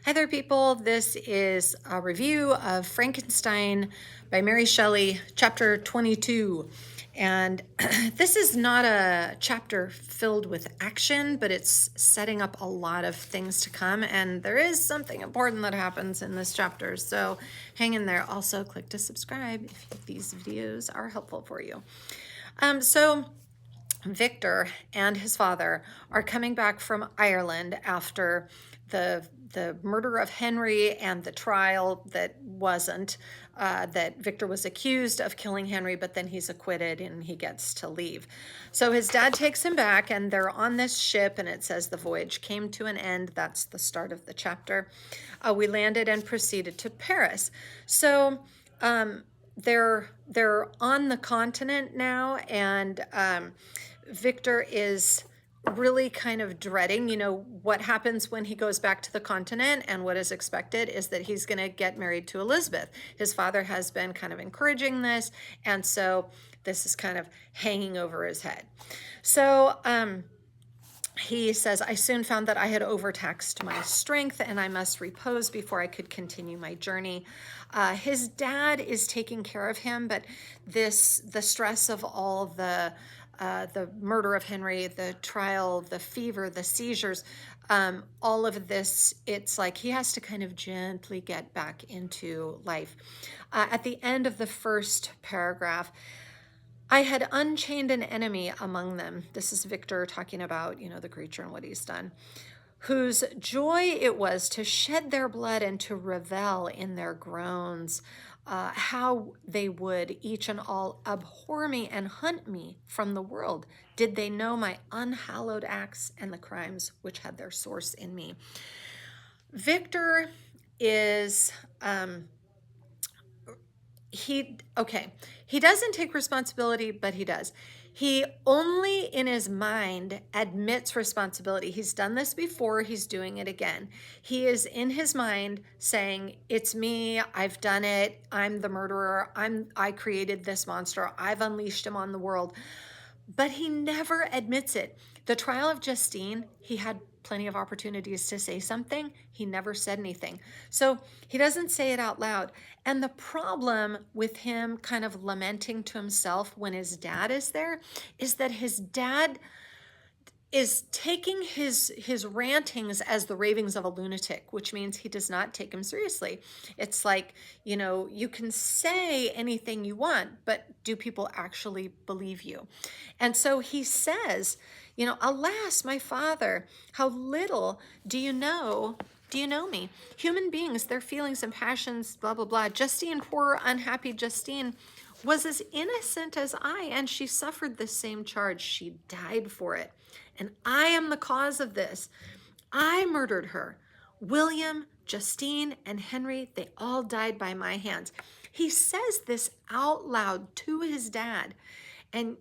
Hi there, people. This is a review of Frankenstein by Mary Shelley, chapter 22. And this is not a chapter filled with action, but it's setting up a lot of things to come. And there is something important that happens in this chapter. So hang in there. Also, click to subscribe if these videos are helpful for you. So Victor and his father are coming back from Ireland after the murder of Henry and the trial that wasn't, that Victor was accused of killing Henry, but then he's acquitted and he gets to leave. So his dad takes him back and they're on this ship and it says the voyage came to an end. That's the start of the chapter. We landed and proceeded to Paris. So they're on the continent now, and Victor is really kind of dreading, what happens when he goes back to the continent, and what is expected is that he's going to get married to Elizabeth. His father has been kind of encouraging this, and so this is kind of hanging over his head. So he says, I soon found that I had overtaxed my strength and I must repose before I could continue my journey. His dad is taking care of him, but the stress of all the murder of Henry, the trial, the fever, the seizures, all of this, it's like he has to kind of gently get back into life. At the end of the first paragraph, I had unchained an enemy among them. This is Victor talking about, the creature and what he's done, whose joy it was to shed their blood and to revel in their groans. How they would each and all abhor me and hunt me from the world, did they know my unhallowed acts and the crimes which had their source in me. Victor is... he doesn't take responsibility, but he does. He only in his mind admits responsibility. He's done this before, he's doing it again. He is in his mind saying, it's me, I've done it, I'm the murderer, I created this monster, I've unleashed him on the world. But he never admits it. The trial of Justine, he had plenty of opportunities to say something. He never said anything. So he doesn't say it out loud. And the problem with him kind of lamenting to himself when his dad is there is that his dad is taking his rantings as the ravings of a lunatic, which means he does not take him seriously. It's like, you can say anything you want, but do people actually believe you? And so he says, alas, my father, how little do you know me? Human beings, their feelings and passions, blah, blah, blah. Justine, poor, unhappy Justine, was as innocent as I, and she suffered the same charge. She died for it. And I am the cause of this. I murdered her. William, Justine, and Henry, they all died by my hands. He says this out loud to his dad. And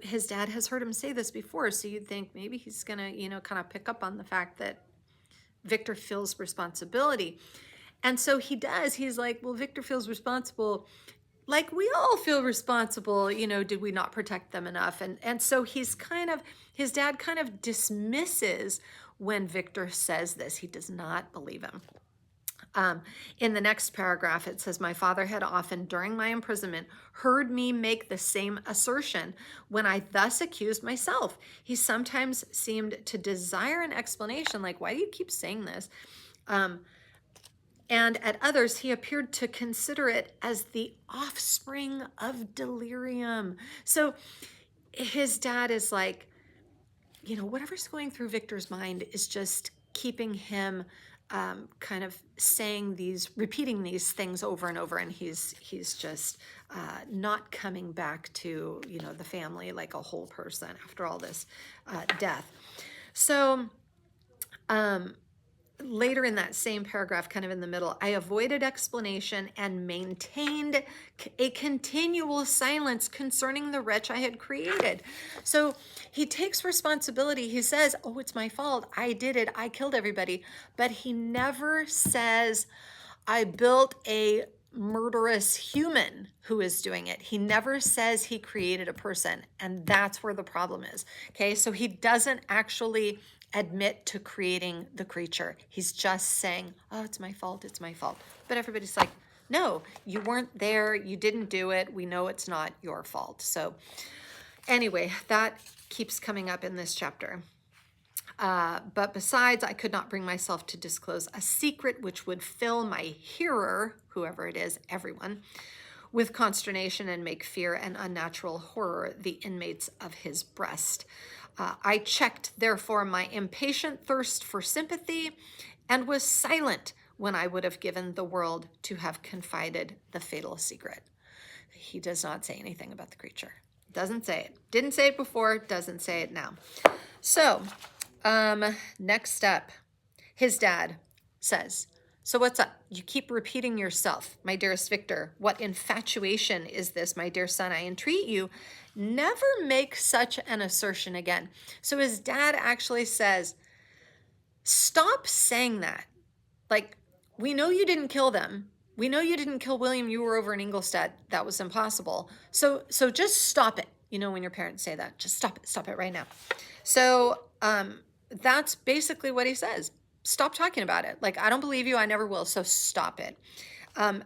his dad has heard him say this before, so you'd think maybe he's going to, kind of pick up on the fact that Victor feels responsibility. And so he does. He's like, well, Victor feels responsible like we all feel responsible, did we not protect them enough? And so his dad kind of dismisses when Victor says this. He does not believe him. In the next paragraph, it says, my father had often during my imprisonment heard me make the same assertion when I thus accused myself. He sometimes seemed to desire an explanation, like, why do you keep saying this? And at others, he appeared to consider it as the offspring of delirium. So his dad is like, whatever's going through Victor's mind is just keeping him kind of repeating these things over and over. And he's just not coming back to, the family like a whole person after all this death. So, later in that same paragraph, kind of in the middle, I avoided explanation and maintained a continual silence concerning the wretch I had created. So he takes responsibility. He says, oh, it's my fault. I did it. I killed everybody. But he never says, I built a murderous human who is doing it. He never says he created a person. And that's where the problem is. Okay, so he doesn't actually admit to creating the creature. He's just saying, oh, it's my fault, it's my fault. But everybody's like, no, you weren't there, you didn't do it, we know it's not your fault. So anyway, that keeps coming up in this chapter. But besides, I could not bring myself to disclose a secret which would fill my hearer, whoever it is, everyone, with consternation and make fear and unnatural horror the inmates of his breast. I checked, therefore, my impatient thirst for sympathy and was silent when I would have given the world to have confided the fatal secret. He does not say anything about the creature. Doesn't say it. Didn't say it before, doesn't say it now. So, next step, his dad says, so what's up? You keep repeating yourself, my dearest Victor. What infatuation is this, my dear son? I entreat you, never make such an assertion again. So his dad actually says, stop saying that. Like, we know you didn't kill them. We know you didn't kill William. You were over in Ingolstadt. That was impossible. So just stop it. You know, when your parents say that, just stop it right now. So that's basically what he says. Stop talking about it. Like, I don't believe you. I never will. So stop it.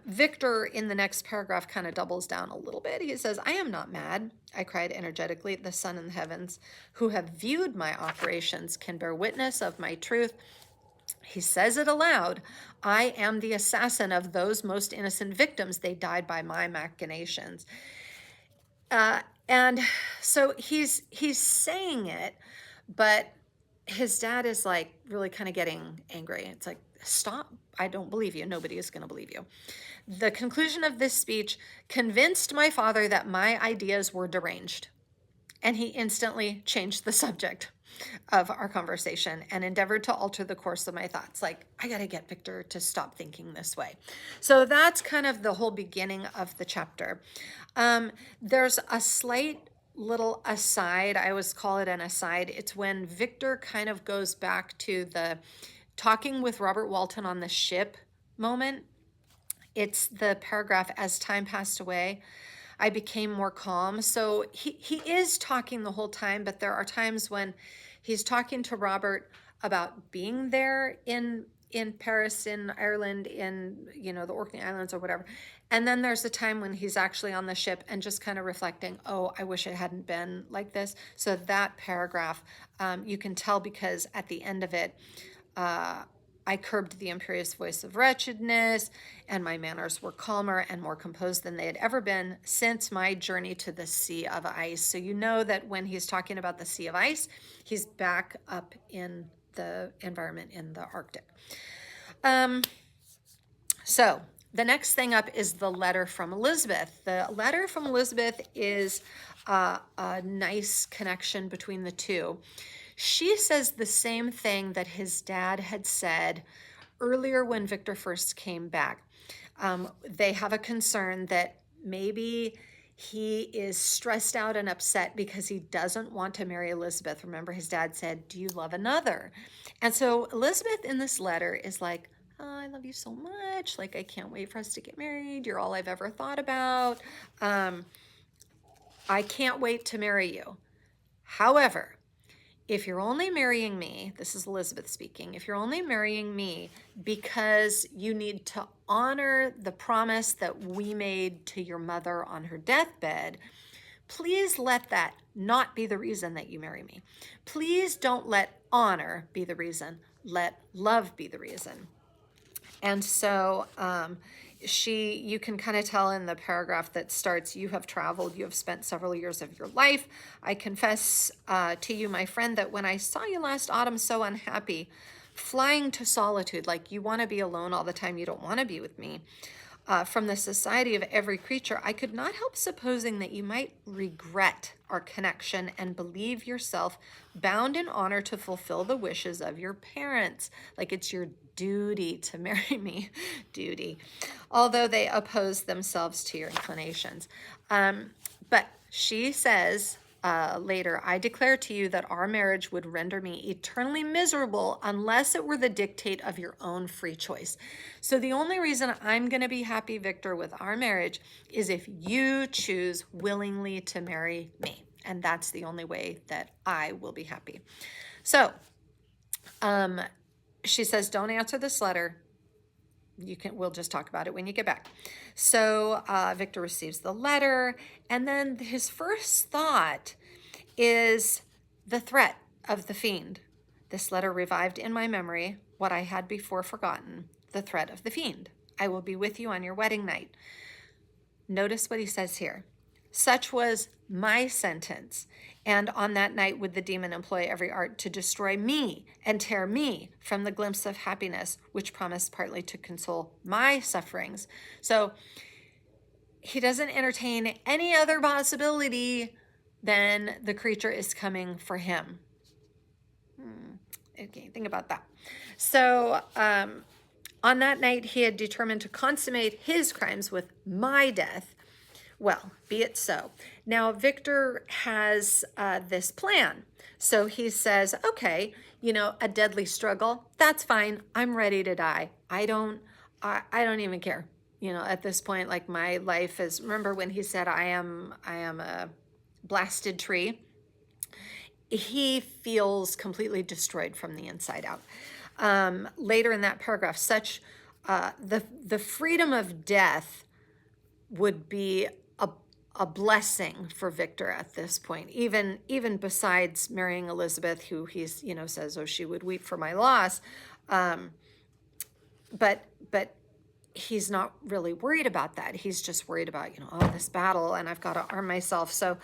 Victor in the next paragraph kind of doubles down a little bit. He says, I am not mad, I cried energetically. The sun and the heavens who have viewed my operations can bear witness of my truth. He says it aloud. I am the assassin of those most innocent victims. They died by my machinations. And so he's saying it, but his dad is like really kind of getting angry. It's like, stop. I don't believe you. Nobody is going to believe you. The conclusion of this speech convinced my father that my ideas were deranged, and he instantly changed the subject of our conversation and endeavored to alter the course of my thoughts. Like, I got to get Victor to stop thinking this way. So that's kind of the whole beginning of the chapter. There's a slight little aside. I always call it an aside. It's when Victor kind of goes back to the talking with Robert Walton on the ship moment. It's the paragraph, as time passed away, I became more calm. So he is talking the whole time, but there are times when he's talking to Robert about being there in Paris, in Ireland, in, you know, the Orkney Islands or whatever. And then there's a time when he's actually on the ship and just kind of reflecting, oh, I wish it hadn't been like this. So that paragraph, you can tell because at the end of it, I curbed the imperious voice of wretchedness, and my manners were calmer and more composed than they had ever been since my journey to the Sea of Ice. So you know that when he's talking about the Sea of Ice, he's back up in the environment in the Arctic. So the next thing up is the letter from Elizabeth. The letter from Elizabeth is a nice connection between the two. She says the same thing that his dad had said earlier when Victor first came back. They have a concern that maybe he is stressed out and upset because he doesn't want to marry Elizabeth. Remember, his dad said, do you love another? And so Elizabeth in this letter is like, oh, I love you so much. Like, I can't wait for us to get married. You're all I've ever thought about. I can't wait to marry you. However, if you're only marrying me, this is Elizabeth speaking, if you're only marrying me because you need to honor the promise that we made to your mother on her deathbed, please let that not be the reason that you marry me. Please don't let honor be the reason. Let love be the reason. And so you can kind of tell in the paragraph that starts, you have traveled, you have spent several years of your life. I confess to you, my friend, that when I saw you last autumn so unhappy, flying to solitude, like you want to be alone all the time, you don't want to be with me, from the society of every creature, I could not help supposing that you might regret our connection and believe yourself bound in honor to fulfill the wishes of your parents. Like it's your duty to marry me, duty, although they oppose themselves to your inclinations. But she says later, I declare to you that our marriage would render me eternally miserable unless it were the dictate of your own free choice. So the only reason I'm going to be happy, Victor, with our marriage is if you choose willingly to marry me. And that's the only way that I will be happy. So Um, she says, don't answer this letter. We'll just talk about it when you get back. So Victor receives the letter, and then his first thought is the threat of the fiend. This letter revived in my memory what I had before forgotten, the threat of the fiend. I will be with you on your wedding night. Notice what he says here. Such was my sentence, and on that night would the demon employ every art to destroy me and tear me from the glimpse of happiness, which promised partly to console my sufferings. So he doesn't entertain any other possibility than the creature is coming for him. Okay, think about that. So on that night, he had determined to consummate his crimes with my death. Well, be it so. Now, Victor has this plan. So he says, okay, a deadly struggle, that's fine. I'm ready to die. I don't even care. At this point, like, my life is, remember when he said, I am a blasted tree? He feels completely destroyed from the inside out. Later in that paragraph, the freedom of death would be a blessing for Victor at this point, even besides marrying Elizabeth, who he's says, oh, she would weep for my loss, but he's not really worried about that. He's just worried about, this battle, and I've got to arm myself. So,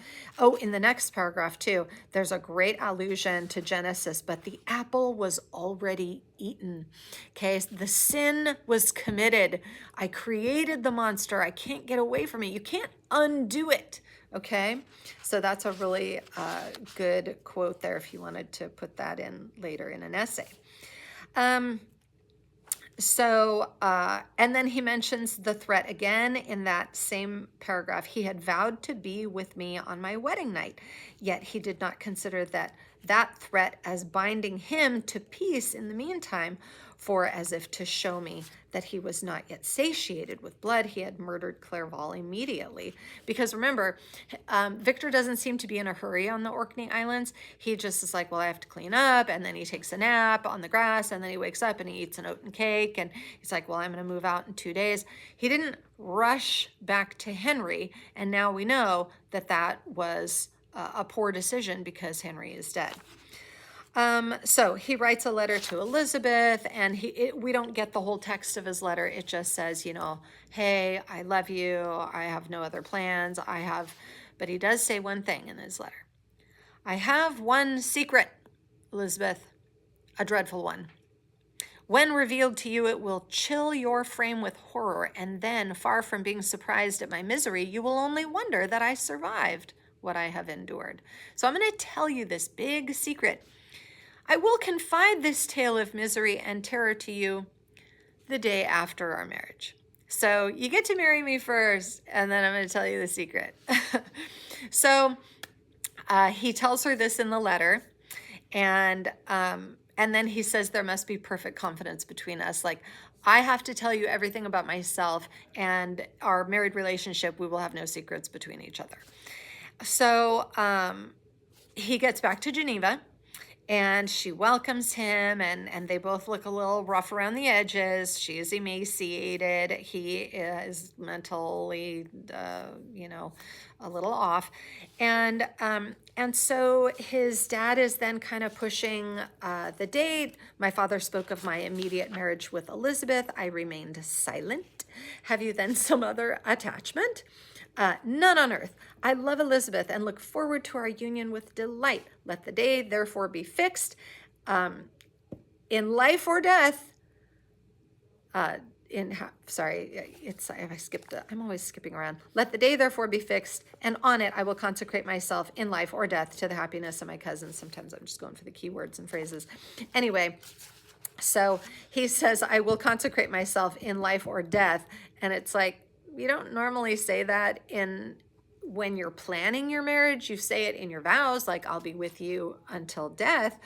in the next paragraph too, there's a great allusion to Genesis, but the apple was already eaten. Okay, the sin was committed. I created the monster. I can't get away from it. You can't undo it. Okay, so that's a really good quote there if you wanted to put that in later in an essay. So, and then he mentions the threat again in that same paragraph. He had vowed to be with me on my wedding night, yet he did not consider that threat as binding him to peace in the meantime, for as if to show me that he was not yet satiated with blood, he had murdered Clerval immediately. Because remember, Victor doesn't seem to be in a hurry on the Orkney Islands. He just is like, well, I have to clean up, and then he takes a nap on the grass, and then he wakes up and he eats an oat cake, and he's like, well, I'm going to move out in 2 days. He didn't rush back to Henry, and now we know that was a poor decision because Henry is dead. So he writes a letter to Elizabeth, and we don't get the whole text of his letter. It just says, hey, I love you. I have no other plans. But he does say one thing in his letter. I have one secret, Elizabeth, a dreadful one. When revealed to you, it will chill your frame with horror, and then, far from being surprised at my misery, you will only wonder that I survived what I have endured. So I'm going to tell you this big secret. I will confide this tale of misery and terror to you the day after our marriage. So you get to marry me first, and then I'm going to tell you the secret. So he tells her this in the letter, and then he says there must be perfect confidence between us. Like, I have to tell you everything about myself, and our married relationship, we will have no secrets between each other. So he gets back to Geneva, and she welcomes him, and they both look a little rough around the edges. She is emaciated. He is mentally, a little off. And so his dad is then kind of pushing the date. My father spoke of my immediate marriage with Elizabeth. I remained silent. Have you then some other attachment? None on earth. I love Elizabeth and look forward to our union with delight. Let the day therefore be fixed, in life or death. I'm always skipping around. Let the day therefore be fixed, and on it I will consecrate myself in life or death to the happiness of my cousins. Sometimes I'm just going for the key words and phrases. Anyway, so he says, I will consecrate myself in life or death, and it's like, you don't normally say that when you're planning your marriage. You say it in your vows, like, I'll be with you until death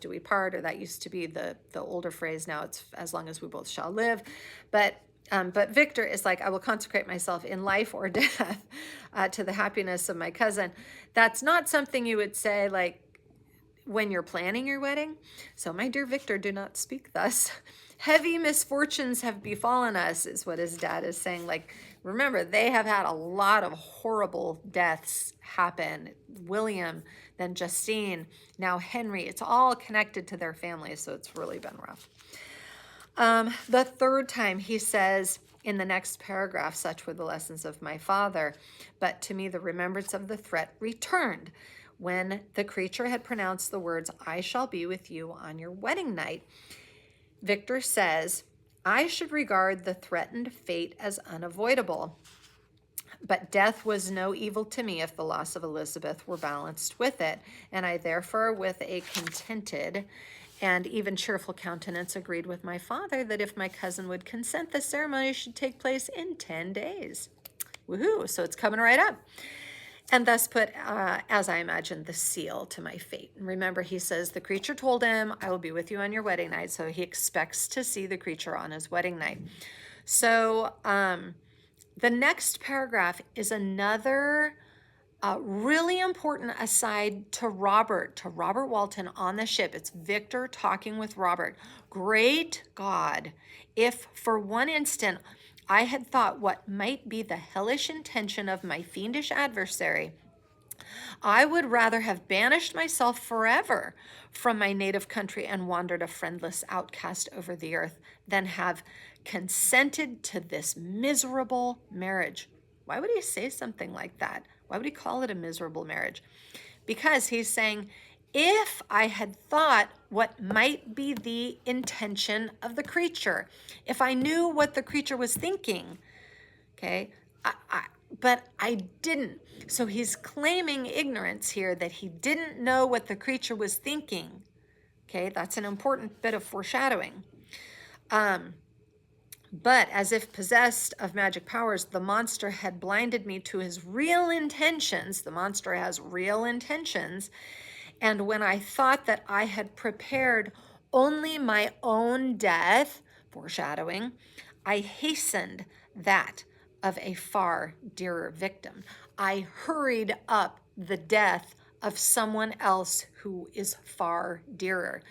do we part, or that used to be the older phrase. Now it's as long as we both shall live. But Victor is like, I will consecrate myself in life or death to the happiness of my cousin. That's not something you would say, like, when you're planning your wedding. So, my dear Victor, do not speak thus. Heavy misfortunes have befallen us, is what his dad is saying. Like, remember, they have had a lot of horrible deaths happen. William, then Justine, now Henry. It's all connected to their families, so it's really been rough. The third time he says in the next paragraph, such were the lessons of my father, but to me the remembrance of the threat returned when the creature had pronounced the words, I shall be with you on your wedding night. Victor says, I should regard the threatened fate as unavoidable, but death was no evil to me if the loss of Elizabeth were balanced with it, and I therefore with a contented and even cheerful countenance agreed with my father that if my cousin would consent, the ceremony should take place in 10 days. Woohoo, so it's coming right up. And thus put, as I imagined, the seal to my fate. And remember, he says, the creature told him, I will be with you on your wedding night. So he expects to see the creature on his wedding night. So the next paragraph is another really important aside to Robert Walton on the ship. It's Victor talking with Robert. Great God, if for one instant I had thought what might be the hellish intention of my fiendish adversary, I would rather have banished myself forever from my native country and wandered a friendless outcast over the earth than have consented to this miserable marriage. Why would he say something like that? Why would he call it a miserable marriage? Because he's saying, if I had thought what might be the intention of the creature, if I knew what the creature was thinking, okay, but I didn't. So he's claiming ignorance here, that he didn't know what the creature was thinking. Okay, that's an important bit of foreshadowing. But as if possessed of magic powers, the monster had blinded me to his real intentions. The monster has real intentions. And when I thought that I had prepared only my own death, foreshadowing, I hastened that of a far dearer victim. I hurried up the death of someone else who is far dearer.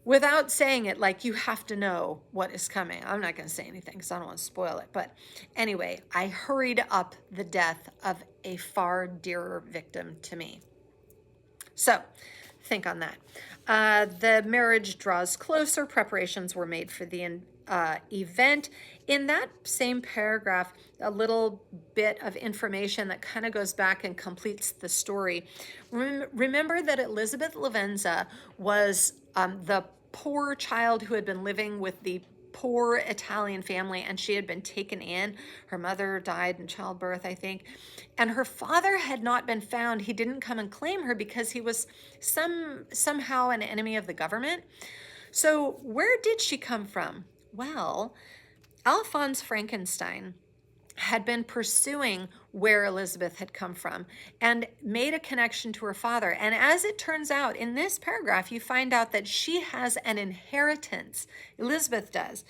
Without saying it, like, you have to know what is coming. I'm not going to say anything because I don't want to spoil it. But anyway, I hurried up the death of a far dearer victim to me. So think on that. The marriage draws closer. Preparations were made for the event. In that same paragraph, a little bit of information that kind of goes back and completes the story. Remember that Elizabeth Lavenza was the poor child who had been living with the poor Italian family, and she had been taken in. Her mother died in childbirth, I think, and her father had not been found. He didn't come and claim her because he was somehow an enemy of the government. So where did she come from? Well, Alphonse Frankenstein had been pursuing where Elizabeth had come from and made a connection to her father. And as it turns out, in this paragraph, you find out that she has an inheritance. Elizabeth does.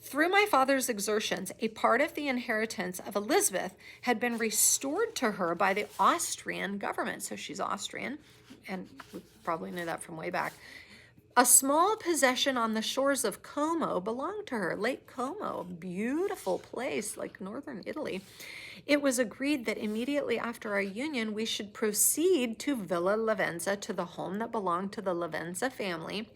Through my father's exertions, a part of the inheritance of Elizabeth had been restored to her by the Austrian government. So she's Austrian, and we probably knew that from way back. A small possession on the shores of Como belonged to her. Lake Como, beautiful place, like northern Italy. It was agreed that immediately after our union, we should proceed to Villa Lavenza, to the home that belonged to the Lavenza family,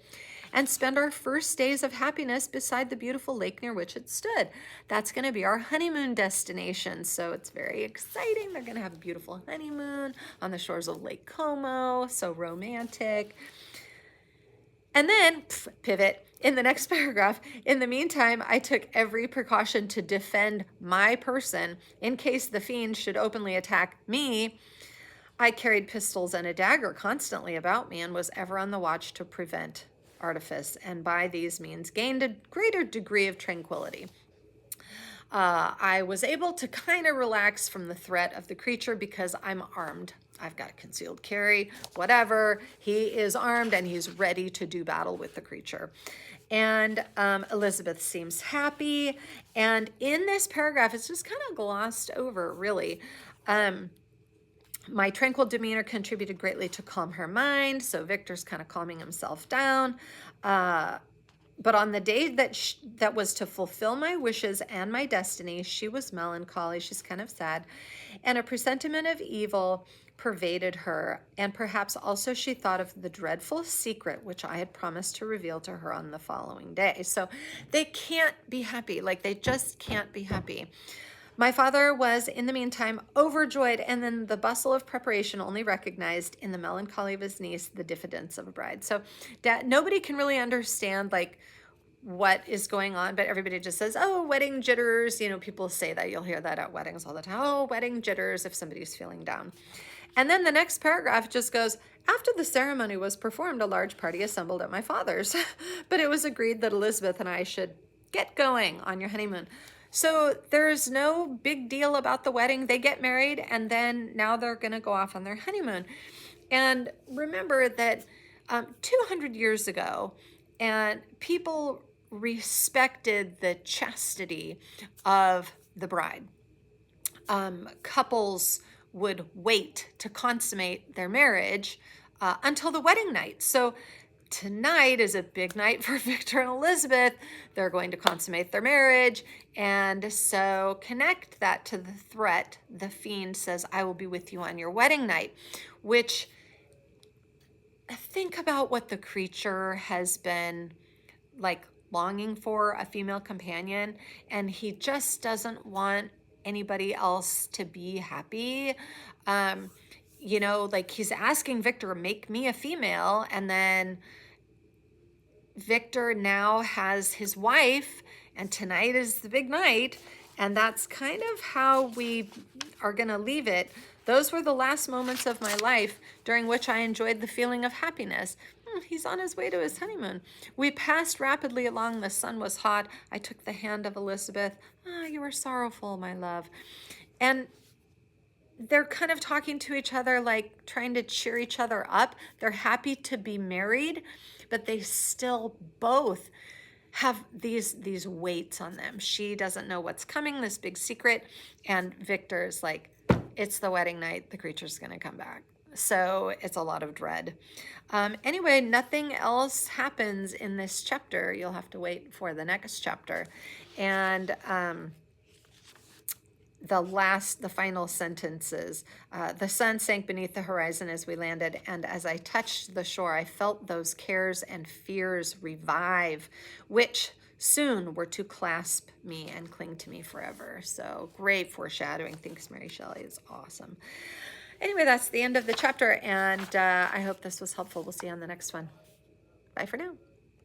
and spend our first days of happiness beside the beautiful lake near which it stood. That's going to be our honeymoon destination, so it's very exciting. They're going to have a beautiful honeymoon on the shores of Lake Como, so romantic. And then, pivot, in the next paragraph, in the meantime, I took every precaution to defend my person in case the fiend should openly attack me. I carried pistols and a dagger constantly about me and was ever on the watch to prevent artifice, and by these means gained a greater degree of tranquility. I was able to kind of relax from the threat of the creature because I'm armed. I've got a concealed carry, whatever. He is armed and he's ready to do battle with the creature. And Elizabeth seems happy. And in this paragraph, it's just kind of glossed over, really. My tranquil demeanor contributed greatly to calm her mind. So Victor's kind of calming himself down. But on the day that was to fulfill my wishes and my destiny, she was melancholy. She's kind of sad. And a presentiment of evil pervaded her. And perhaps also she thought of the dreadful secret which I had promised to reveal to her on the following day. So they can't be happy. Like, they just can't be happy. My father was, in the meantime, overjoyed, and then the bustle of preparation only recognized in the melancholy of his niece the diffidence of a bride. So nobody can really understand, like, what is going on, but everybody just says, oh, wedding jitters. You know, people say that. You'll hear that at weddings all the time. Oh, wedding jitters, if somebody's feeling down. And then the next paragraph just goes, after the ceremony was performed, a large party assembled at my father's, but it was agreed that Elizabeth and I should get going on your honeymoon. So there's no big deal about the wedding. They get married, and then now they're going to go off on their honeymoon. And remember that 200 years ago, and people respected the chastity of the bride. Couples would wait to consummate their marriage until the wedding night. So tonight is a big night for Victor and Elizabeth. They're going to consummate their marriage. And so connect that to the threat. The fiend says, I will be with you on your wedding night, which, think about what the creature has been like longing for, a female companion, and he just doesn't want anybody else to be happy. You know, like, he's asking Victor, make me a female, and then Victor now has his wife, and tonight is the big night, and that's kind of how we are going to leave it. Those were the last moments of my life during which I enjoyed the feeling of happiness. He's on his way to his honeymoon. We passed rapidly along. The sun was hot. I took the hand of Elizabeth. Ah, you are sorrowful, my love. And they're kind of talking to each other, like trying to cheer each other up. They're happy to be married, but they still both have these weights on them. She doesn't know what's coming, this big secret, and Victor's like, it's the wedding night, the creature's gonna come back. So it's a lot of dread. Anyway, nothing else happens in this chapter. You'll have to wait for the next chapter. And the final sentences. The sun sank beneath the horizon as we landed, and as I touched the shore, I felt those cares and fears revive, which soon were to clasp me and cling to me forever. So great foreshadowing. Thanks, Mary Shelley. It's awesome. Anyway, that's the end of the chapter, and I hope this was helpful. We'll see you on the next one. Bye for now.